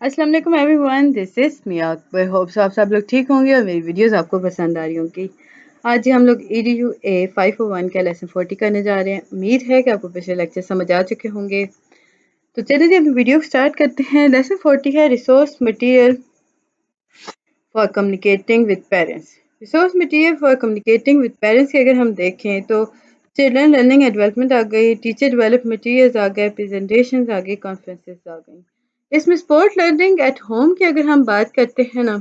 अस्सलाम वालेकुम everyone, this is Mia Akbar. Hope so आप सब लोग ठीक होंगे और मेरी वीडियोस आपको पसंद आ रही होंगी। आज जी हम लोग EDU A 501 का लेसन 40 करने जा रहे हैं। उम्मीद है कि आपको पिछले लेक्चर समझ आ चुके होंगे। तो चलिए जी अपनी वीडियो स्टार्ट करते हैं। लेसन 40 है resource material for communicating with parents. Resource material for communicating with parents की अगर हम देखें तो चिल्ड्रन लर्निंग एंड डेवलपमेंट आ गई, टीचर डेवलप मटेरियल्स आ गए, प्रेजेंटेशंस आ गई, कॉन्फ्रेंसेस आ गई। इसमें स्पोर्ट लर्निंग एट होम की अगर हम बात करते हैं ना,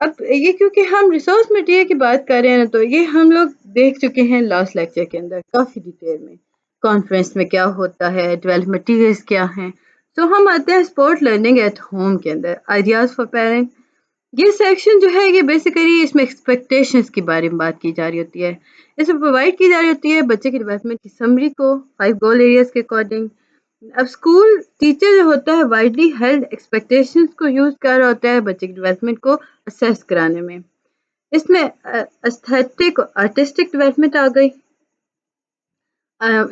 अब ये क्योंकि हम रिसोर्स मटेरियल की बात कर रहे हैं ना, तो ये हम लोग देख चुके हैं लास्ट लेक्चर के अंदर काफ़ी डिटेल में। कॉन्फ्रेंस में क्या होता है, डेवलप मटेरियल्स क्या हैं। तो हम आते हैं स्पोर्ट लर्निंग एट होम के अंदर, आइडियाज़ फॉर पेरेंट। ये सेक्शन जो है ये बेसिकली इसमें एक्सपेक्टेशंस के बारे में बात की जा रही होती है। इसमें प्रोवाइड की जा रही होती है बच्चे की डेवलपमेंट की समरी को 5 गोल एरियाज के अकॉर्डिंग। अब स्कूल टीचर जो होता है वाइडली हेल्ड एक्सपेक्टेशंस को यूज कर रहा होता है बच्चे की डेवलपमेंट को असेस कराने में। इसमें एस्थेटिक आर्टिस्टिक डेवलपमेंट आ गई।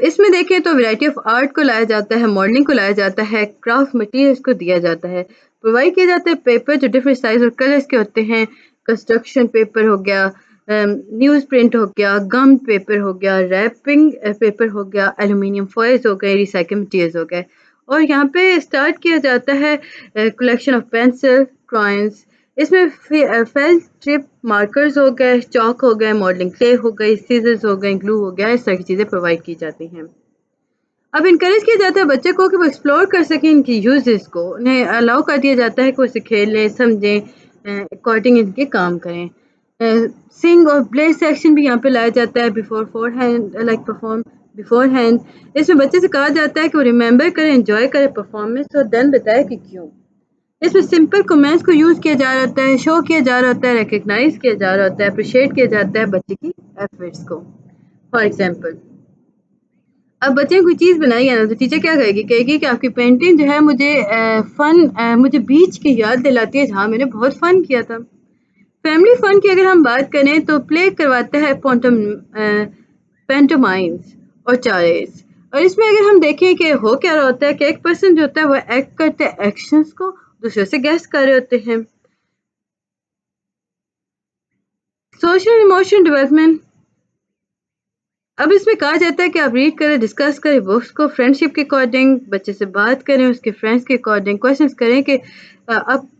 इसमें देखें तो वैरायटी ऑफ आर्ट को लाया जाता है, मॉडलिंग को लाया जाता है, क्राफ्ट मटेरियल्स को दिया जाता है, प्रोवाइड किया जाता है पेपर जो डिफरेंट साइज और कलर्स के होते हैं। कंस्ट्रक्शन पेपर हो गया, न्यूज़ प्रिंट हो गया, गम पेपर हो गया, रैपिंग पेपर हो गया, एल्यूमिनियम फॉइल्स हो गए, रिसाइकिल मटेरियल्स हो गए। और यहाँ पे स्टार्ट किया जाता है कलेक्शन ऑफ पेंसिल क्रॉइंस। इसमें फेल ट्रिप मार्कर्स हो गए, चॉक हो गए, मॉडलिंग क्ले हो गई, सीजर्स हो गए, ग्लू हो गया, इस तरह की चीज़ें प्रोवाइड की जाती हैं। अब इनकरेज किया जाता है बच्चे को कि वो एक्सप्लोर कर सकें इनकी यूजेस को, उन्हें अलाउ कर दिया जाता है कि वो इसे खेलें, समझें, अकॉर्डिंग इनके काम करें। सिंग और प्ले सेक्शन भी यहाँ पे लाया जाता है before four hand, like perform before hand. इसमें बच्चे से कहा जाता है कि वो रिमेंबर करे, एंजॉय करे परफॉर्मेंस और देन बताए कि क्यों। इसमें सिंपल कमेंट्स को यूज़ किया जा रहा होता है, शो किया जा रहा होता है, रिकग्नाइज किया जा रहा होता है, अप्रिशिएट किया जाता है बच्चे की एफर्ट्स को। फॉर एग्जांपल, अब बच्चे ने कोई चीज़ बनाई है ना, तो टीचर क्या कहेगी, कहेगी कि आपकी पेंटिंग जो है मुझे मुझे बीच की याद दिलाती है जहाँ मैंने बहुत फन किया था। फैमिली फन की अगर हम बात करें तो प्ले करवाता है पेंटोमाइम्स और चारेस। और इसमें अगर हम देखें कि हो क्या रहा होता है कि एक पर्सन जो होता है वो एक्ट करते हैं एक्शंस को, दूसरे से गेस कर रहे होते हैं। सोशल इमोशन डेवलपमेंट, अब इसमें कहा जाता है कि आप रीड करें, डिस्कस करें बुक्स को फ्रेंडशिप के अकॉर्डिंग, बच्चे से बात करें उसके फ्रेंड्स के अकॉर्डिंग, क्वेश्चंस करें कि आपको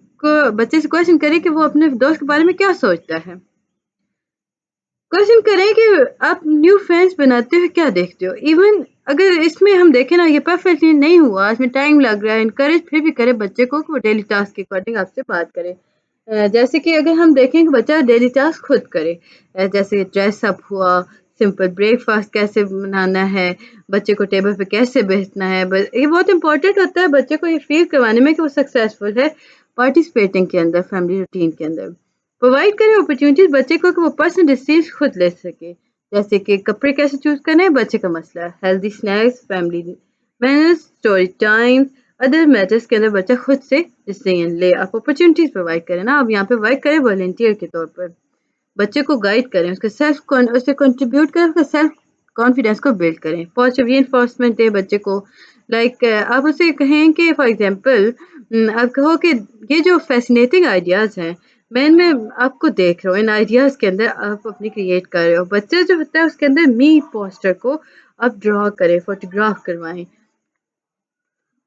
बच्चे से क्वेश्चन करें कि वो अपने दोस्त के बारे में क्या सोचता है। क्वेश्चन करें कि आप न्यू फ्रेंड्स बनाते हो क्या देखते हो। इवन अगर इसमें हम देखें ना, ये परफेक्टली नहीं हुआ, इसमें टाइम लग रहा है, इनकरेज फिर भी करें बच्चे को कि वो डेली टास्क के अकॉर्डिंग आपसे बात करे। जैसे कि अगर हम देखें कि बच्चा डेली टास्क खुद करे, जैसे ड्रेस अप हुआ, सिंपल ब्रेकफास्ट कैसे बनाना है, बच्चे को टेबल पे कैसे बैठना है। ये बहुत इंपॉर्टेंट होता है बच्चे को ये फील करवाने में कि वो सक्सेसफुल है पार्टिसिपेटिंग के अंदर, फैमिली रूटीन के अंदर। प्रोवाइड करें अपॉर्चुनिटीज बच्चे को कि वो पर्सनल डिसीजन खुद ले सके, जैसे कि कपड़े कैसे चूज करना है बच्चे का मसला है, healthy snacks, family manners, story time, other matters के अंदर बच्चा खुद से डिसीजन ले। आप अपॉर्चुनिटीज प्रोवाइड करें ना। अब यहाँ पे वर्क करें वॉलंटियर के तौर पर, बच्चे को गाइड करें, उससे कंट्रीब्यूट करें, उसका सेल्फ कॉन्फिडेंस को बिल्ड करें। पॉजिटिव रीइंफोर्समेंट दें बच्चे को, लाइक आप उसे कहें कि फॉर एग्जांपल आप कहो कि ये जो फैसिनेटिंग आइडियाज़ हैं मैं इनमें आपको देख रहा हूँ, इन आइडियाज़ के अंदर आप अपनी क्रिएट कर रहे हो। बच्चे जो होता है उसके अंदर मी पोस्टर को आप ड्रॉ करें, फोटोग्राफ करवाएं।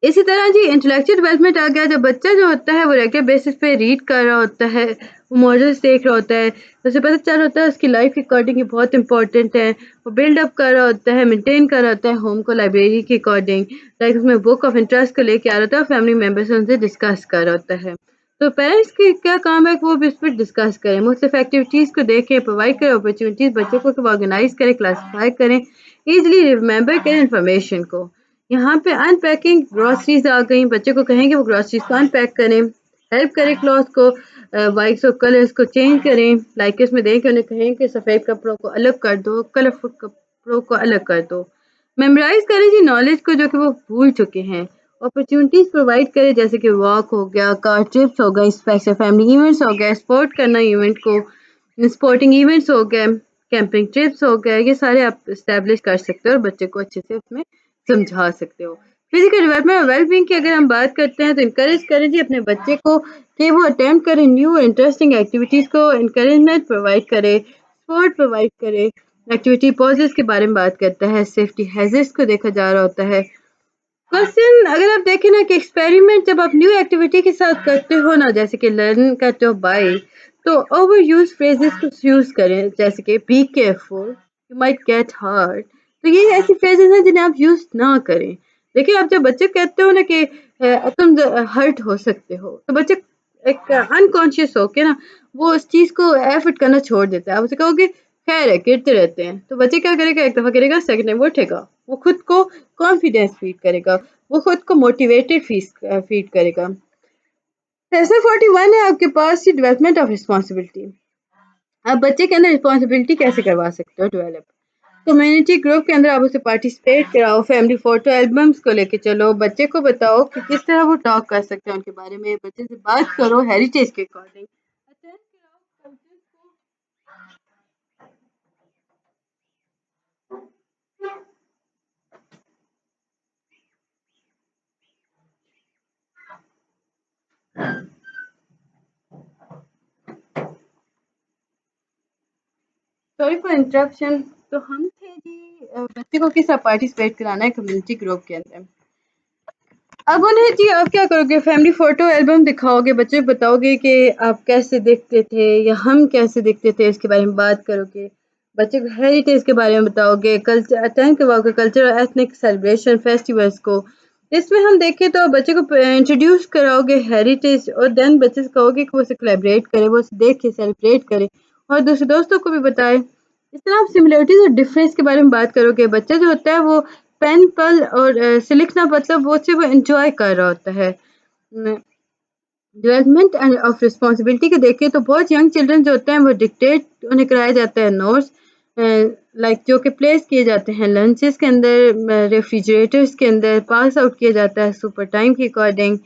इसी तरह जी इंटेलेक्चुअल डेवलपमेंट आ गया, जब बच्चा जो होता है वो रेगुलर बेसिस पे रीड कर रहा होता है, वो मॉडल्स देख रहा होता है, तो उसे पता चल रहा होता है उसकी लाइफ के अकॉर्डिंग ये बहुत इंपॉर्टेंट है। वो बिल्डअप कर रहा होता है, मेंटेन कर रहा होता है होम को लाइब्रेरी के अकॉर्डिंग, लाइक उसमें बुक ऑफ इंटरेस्ट को लेके आ रहा होता है, फैमिली मेम्बर से उनसे डिस्कस कर रहा होता है। तो पेरेंट्स की क्या काम है कि वो भी उस पर डिस्कस करें, मुख्तलिफ एक्टिविटीज़ को देखें, प्रोवाइड करें अपॉर्चुनिटीज़ बच्चों को ऑर्गेनाइज करें, क्लासीफाई करें, ईजिली रिमेंबर करें इन्फॉर्मेशन को। यहाँ पे अनपैकिंग ग्रॉसरीज आ गई, बच्चे को कहेंगे वो ग्रॉसरीज को अनपैक करें, हेल्प करें क्लॉथ को, वाइट्स और कलर्स को चेंज करें, लाइक इसमें दें कि उन्हें कहें कि सफ़ेद कपड़ों को अलग कर दो, कलरफुल कपड़ों को अलग कर दो। मेमोराइज करें जी नॉलेज को जो कि वो भूल चुके हैं। अपॉर्चुनिटीज़ प्रोवाइड करें, जैसे कि वॉक हो गया, कार ट्रिप्स हो गए, स्पेशल फैमिली इवेंट्स हो गए, स्पोर्ट करना इवेंट को, स्पोर्टिंग इवेंट्स हो गए, कैंपिंग ट्रिप्स हो गए, ये सारे आप इस्टेब्लिश कर सकते हो और बच्चे को अच्छे से उसमें समझा सकते हो। फिजिकल डेवलपमेंट और वेलबींग की अगर हम बात करते हैं तो इनकरेज करें जी अपने बच्चे को कि वो अटेम्प्ट करें न्यू और इंटरेस्टिंग एक्टिविटीज़ को, इंकरेजमेंट प्रोवाइड करे, सपोर्ट प्रोवाइड करे। एक्टिविटी पॉजेस के बारे में बात करता है, सेफ्टी हैजर्ड्स को देखा जा रहा होता है। क्वेश्चन अगर आप देखें ना कि एक्सपेरिमेंट जब आप न्यू एक्टिविटी के साथ करते हो ना, जैसे कि लर्न करते हो बाय, तो ओवर यूज फ्रेजेस को यूज करें, जैसे कि be careful, you might get hurt. तो ये ऐसी फ्रेजेस हैं जिन्हें आप यूज ना करें। देखिए आप जब बच्चे कहते हो ना कि तुम हर्ट हो सकते हो, तो बच्चे एक अनकॉन्शियस होके ना वो उस चीज को एफर्ट करना छोड़ देता है। आप उसे कहोगे खैर है, गिरते रहते हैं, तो बच्चे क्या करेगा, एक दफा करेगा, सेकंड टाइम वो उठेगा, वो खुद को कॉन्फिडेंस फीड करेगा, वो खुद को मोटिवेटेड फीड करेगा। लेसन 41 है आपके पास, डेवलपमेंट ऑफ रिस्पॉन्सिबिलिटी। आप बच्चे के अंदर रिस्पॉन्सिबिलिटी कैसे करवा सकते हो डेवलप। कम्युनिटी ग्रुप के अंदर आप उसे पार्टिसिपेट कराओ, फैमिली फोटो एल्बम्स को लेके चलो, बच्चे को बताओ कि किस तरह वो टॉक कर सकते हैं उनके बारे में, बच्चे से बात करो हेरिटेज के अकॉर्डिंग। Sorry for interruption. तो हम थे जी बच्चे को किस तरह पार्टिसिपेट कराना है कम्युनिटी ग्रुप के अंदर। अब उन्हें जी आप क्या करोगे, फैमिली फोटो एल्बम दिखाओगे, बच्चे को बताओगे कि आप कैसे दिखते थे या हम कैसे दिखते थे, इसके बारे में बात करोगे। बच्चे को हेरिटेज के बारे में बताओगे, कल्चर अटेंड करवाओगे, कल्चरल एथनिक सेलिब्रेशन फेस्टिवल्स को। इसमें हम देखें तो बच्चे को इंट्रोड्यूस कराओगे हेरिटेज, और देन बच्चे से कहोगे कि वो उसे कोलैबोरेट करे, वो उसे देख के सेलिब्रेट करे और दूसरे दोस्तों को भी बताए। इस तरह आप सिमिलरिटीज और डिफरेंस के बारे में बात करोगे। बच्चा जो होता है वो पेन पल और से लिखना, मतलब वो सिर्फ एंजॉय कर रहा होता है। डेवलपमेंट एंड ऑफ रिस्पॉन्सिबिलिटी के देखें तो बहुत यंग चिल्ड्रन जो होते हैं वो डिक्टेट उन्हें कराया जाता है नोट्स, लाइक जो कि प्लेस किए जाते हैं लंचेस के अंदर, रेफ्रिजरेटर्स के अंदर पास आउट किया जाता है सुपर टाइम के अकॉर्डिंग।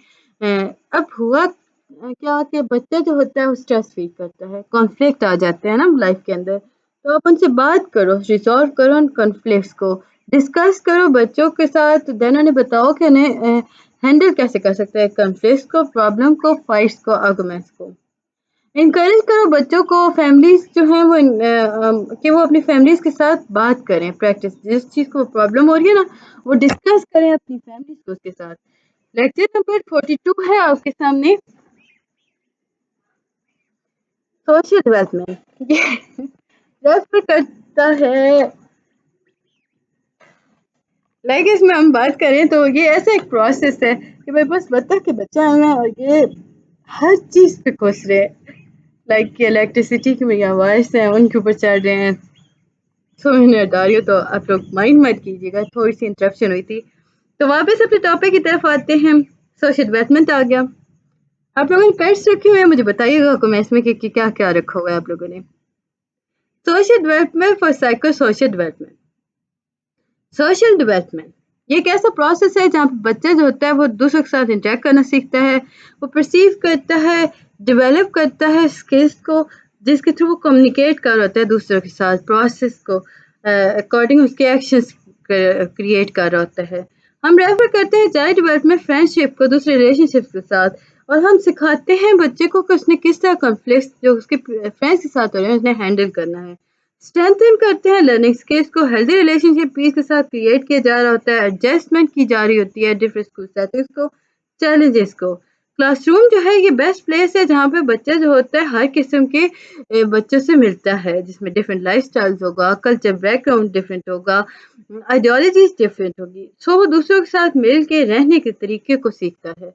अब हुआ क्या कि बच्चा जो होता है वो स्ट्रेस फील करता है, कॉन्फ्लिक्ट आ जाते हैं ना लाइफ के अंदर। तो आप उनसे बात करो, रिजॉल्व करो उन कॉन्फ्लिक्ट्स को, डिस्कस करो बच्चों के साथ, देन उन्हें बताओ कि उन्हें हैंडल कैसे कर सकते हैं कॉन्फ्लिक्ट्स को, प्रॉब्लम को, फाइट्स को, आर्गुमेंट्स को। इनकरेज करो बच्चों को, फैमिलीज जो हैं वो कि वो अपनी फैमिलीज के साथ बात करें, प्रैक्टिस जिस चीज़ को प्रॉब्लम हो रही है ना वो डिस्कस करें अपनी फैमिलीज को उसके साथ। लेक्चर नंबर 42 है आपके सामने, सोशल डेवलपमेंट। ये रेफर करता है, लाइक इसमें हम बात करें तो ये ऐसा एक प्रोसेस है कि भाई बस बता के बच्चा है और ये हर चीज़ पे खुश रहे, लाइक इलेक्ट्रिसिटी की मेरी आवाज़ है उनके ऊपर चढ़ रहे हैं। सो मैंने हटा रही हूँ तो आप लोग माइंड मत कीजिएगा, थोड़ी सी इंटरप्शन हुई थी। तो वापस अपने टॉपिक की तरफ आते हैं। सोशल डेवलपमेंट आ गया। आप लोगों ने पेट्स रखे हुए हैं, मुझे बताइएगा कमेंट्स में कि क्या क्या रखा हुआ है आप लोगों ने। Social development for psycho social development. Social development ये एक ऐसा प्रोसेस है जहाँ पे बच्चा जो होता है वो दूसरों के साथ इंटरेक्ट करना सीखता है, वो परसीव करता है, डेवलप करता है स्किल्स को, जिसके थ्रू वो कम्युनिकेट कर रहा होता है दूसरों के साथ, प्रोसेस को अकॉर्डिंग उसके एक्शंस क्रिएट कर रहा होता है। हम रेफर करते हैं चाइल्ड डेवलपमेंट फ्रेंडशिप को दूसरे रिलेशनशिप के साथ, और हम सिखाते हैं बच्चे को कि उसने किस तरह कॉन्फ्लिक्ट जो उसके फ्रेंड्स के साथ हो रहे हैं उसने हैंडल करना है। स्ट्रेंथन करते हैं लर्निंग स्किल्स को, हेल्दी रिलेशनशिप पीस के साथ क्रिएट किया जा रहा होता है, एडजस्टमेंट की जा रही होती है डिफरेंट स्कूल सेटिंग्स को, चैलेंजेस को। क्लासरूम जो है ये बेस्ट प्लेस है जहाँ पे बच्चा जो होता है हर किस्म के बच्चों से मिलता है, जिसमें डिफरेंट लाइफ स्टाइल्स होगा, कल्चर बैकग्राउंड डिफरेंट होगा, आइडियोलॉजीज डिफरेंट होगी। सो वो दूसरों के साथ मिल के रहने के तरीके को सीखता है।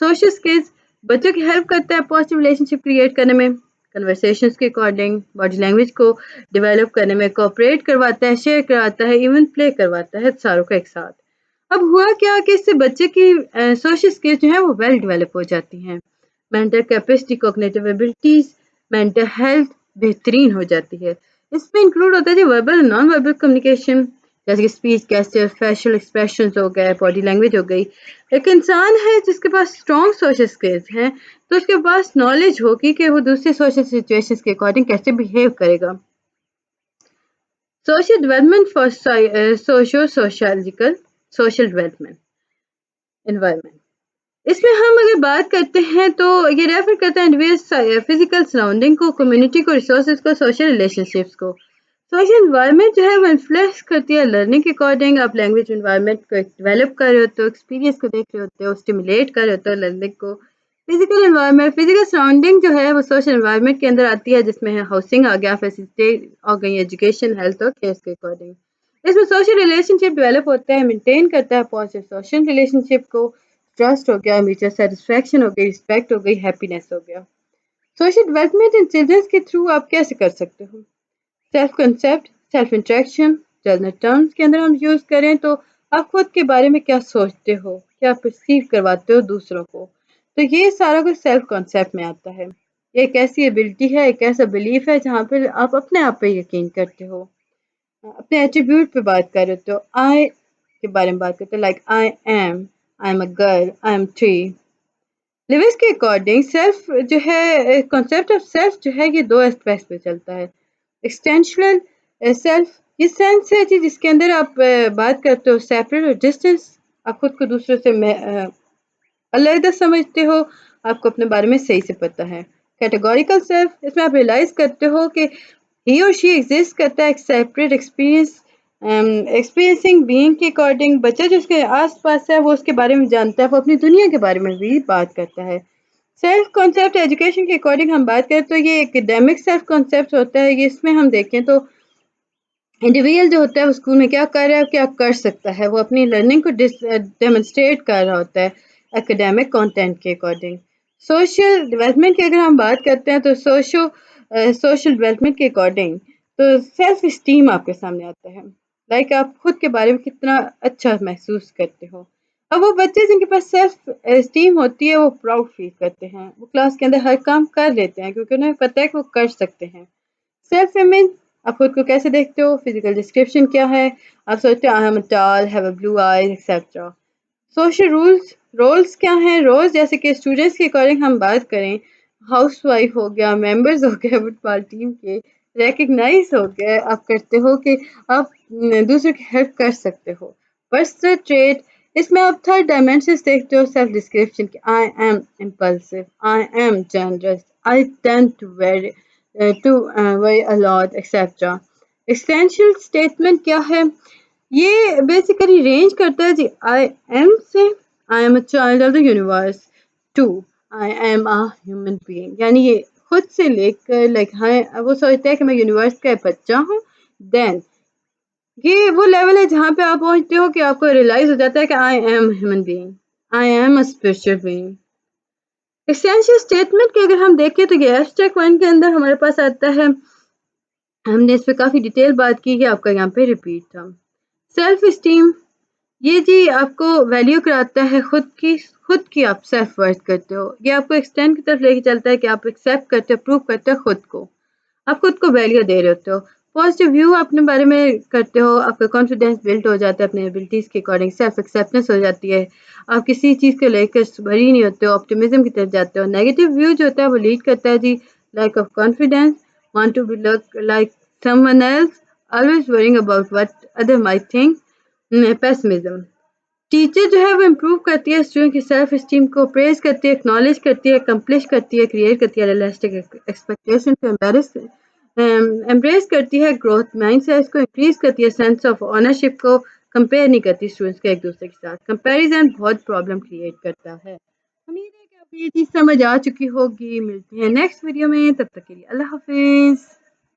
सोशल स्किल्स बच्चों की हेल्प करता है पॉजिटिव रिलेशनशिप क्रिएट करने में, कन्वर्सेशंस के अकॉर्डिंग, बॉडी लैंग्वेज को डेवलप करने में कोऑपरेट करवाता है, शेयर करवाता है, इवन प्ले करवाता है सारों को एक साथ। अब हुआ क्या कि इससे बच्चे की सोशल स्किल्स जो है वो वेल डेवलप हो जाती हैं, mental capacity, cognitive abilities, mental health बेहतरीन हो जाती है। इसमें इंक्लूड होता है जो वर्बल और नॉन वर्बल कम्युनिकेशन, जैसे कि स्पीच, गेस्चर, फेशियल एक्सप्रेशंस हो गए, बॉडी लैंग्वेज हो गई। एक इंसान है जिसके पास स्ट्रॉन्ग सोशल स्किल्स हैं तो उसके पास नॉलेज होगी कि वो दूसरे सोशल सिचुएशंस के अकॉर्डिंग कैसे बिहेव करेगा। Social development for social social development. Environment. इसमें हम अगर बात करते हैं तो ये रेफर करता है इंडिविजुअल फिजिकल सराउंडिंग को, कम्युनिटी को, रिसोर्सेज को, सोशल रिलेशनशिप्स को। सोशल इन्वायरमेंट जो है वो इन्फ्लुएंस करती है लर्निंग के अकॉर्डिंग। आप लैंग्वेज इन्वायरमेंट को डेवलप कर रहे होते हो, एक्सपीरियंस को देख रहे होते हो, स्टिमुलेट कर रहे होते हो लर्निंग को। फिजिकल इन्वायरमेंट, फिजिकल सराउंडिंग जो है वो सोशल इन्वायरमेंट के अंदर आती है, जिसमें है हाउसिंग आ गया, फैसिलिटी आ गई, एजुकेशन, हेल्थ और केयर के अकॉर्डिंग। इसमें सोशल रिलेशनशिप डेवलप होता है, मेंटेन करता है पॉजिटिव सोशल रिलेशनशिप को। ट्रस्ट हो गया, म्यूचुअल सेटिस्फैक्शन हो गई, रिस्पेक्ट हो गई, हैप्पीनेस हो गया। सोशल डेवलपमेंट इन चिल्ड्रंस के थ्रू आप कैसे कर सकते हो? Self concept, self interaction, general terms के अंदर हम यूज करें तो आप खुद के बारे में क्या सोचते हो, क्या परसीव करवाते हो दूसरों को, तो ये सारा कुछ सेल्फ कॉन्सेप्ट में आता है। ये एक ऐसी एबिलिटी है, एक ऐसा बिलीफ है जहाँ पे आप अपने आप पे यकीन करते हो, अपने एट्रीब्यूट पे बात कर रहे हो। आई के बारे में बात करते हो, like I am a girl, I am three. Lewis के अकॉर्डिंग सेल्फ जो है, कॉन्सेप्ट ऑफ सेल्फ जो है, ये दो एस्पेक्ट्स पे चलता है। एक्सटेंशनल सेल्फ, ये सेंस है जी जिसके अंदर आप बात करते हो सेपरेट और डिस्टेंस। आप खुद को दूसरों से अलग समझते हो, आपको अपने बारे में सही से पता है। कैटेगोरिकल सेल्फ, इसमें आप रियलाइज करते हो कि ही और शी एग्जिस्ट करता है एक सेपरेट एक्सपीरियंस, एक्सपीरियंसिंग बीइंग के अकॉर्डिंग। बच्चा जो उसके आस पास है वो उसके बारे में जानता है, वो अपनी दुनिया के बारे में भी बात करता है। सेल्फ कॉन्सेप्ट एजुकेशन के अकॉर्डिंग हम बात करें तो ये एकेडमिक सेल्फ कॉन्सेप्ट होता है। ये इसमें हम देखें तो इंडिविजुअल जो होता है वो स्कूल में क्या कर रहा है, क्या कर सकता है, वो अपनी लर्निंग को डेमोन्स्ट्रेट कर रहा होता है एकेडमिक कंटेंट के अकॉर्डिंग। सोशल डेवलपमेंट की अगर हम बात करते हैं तो सोशल डेवलपमेंट के अकॉर्डिंग तो सेल्फ इस्टीम आपके सामने आता है। लाइक आप खुद के बारे में कितना अच्छा महसूस करते हो। अब वो बच्चे जिनके पास सेल्फ इस्टीम होती है वो प्राउड फील करते हैं, वो क्लास के अंदर हर काम कर लेते हैं क्योंकि उन्हें पता है कि वो कर सकते हैं। सेल्फ इमेज, आप खुद को कैसे देखते हो, फिजिकल डिस्क्रिप्शन क्या है, आप सोचते हो I am tall, have a blue eyes etcetera. Social rules, roles क्या हैं, रोल्स जैसे कि स्टूडेंट्स के अकॉर्डिंग हम बात करें, हाउसवाइफ हो गया, मेंबर्स हो गए फुटबॉल टीम के, रिकग्नाइज हो गए, आप करते हो कि आप दूसरों की हेल्प कर सकते हो। पर्सनल ट्रेट, इसमें आप थर्ड डायमेंशन देखते हो सेल्फ डिस्क्रिप्शन की, I am impulsive, I am generous, I tend to worry a lot etcetera. Existential statement क्या है, ये बेसिकली रेंज करता है जी I am say I am a child of the universe two I am a human being, यानी ये खुद से लेकर लाइक हाँ वो सोचता है कि मैं यूनिवर्स का बच्चा हूँ। देन ये वो लेवल है जहाँ पे आप पहुँचते हो कि आपको रियलाइज हो जाता है कि I am human being, I am a spiritual being. Essential statement के अगर हम देखें तो ये एब्स्ट्रैक्ट वन के अंदर हमारे पास आता है, हमने इस पे काफ़ी डिटेल बात की है, आपका यहाँ पे रिपीट था। सेल्फ इस्टीम, ये जी आपको वैल्यू कराता है खुद की आप सेल्फ वर्थ करते हो। ये आपको एक्सटेंड की तरफ लेके चलता है कि आप एक्सेप्ट करते हो, प्रूव करते हो खुद को, आप खुद को वैल्यू दे रहे होते हो। पॉजिटिव व्यू अपने बारे में करते हो, आपका कॉन्फिडेंस बिल्ड हो जाता है अपने एबिलिटीज़ के अकॉर्डिंग, सेल्फ एक्सेप्टेंस हो जाती है, आप किसी चीज़ को लेकर वरी नहीं होते हो, ऑप्टिमिज्म की तरफ जाते हो। नेगेटिव व्यू जो होता है वो लीड करता है जी lack of confidence, want to be look like someone else, always worrying about what other might think, pessimism. Teacher जो है वो इम्प्रूव करती है स्टूडेंट की सेल्फ स्टीम को, प्रेज करती है, एक्नॉलेज करती है, अकम्पलिश करती है, क्रिएट करती है रियलिस्टिक एक्सपेक्टेशन को, एम्ब्रेस करती है ग्रोथ माइंडसेट को, इंक्रीज करती है सेंस ऑफ ओनरशिप को, कंपेयर नहीं करती स्टूडेंट्स को एक दूसरे के साथ। कंपैरिजन बहुत प्रॉब्लम क्रिएट करता है। उम्मीद है कि आपको ये चीज़ समझ आ चुकी होगी। मिलते हैं नेक्स्ट वीडियो में, तब तक के लिए अल्लाह हाफिज़।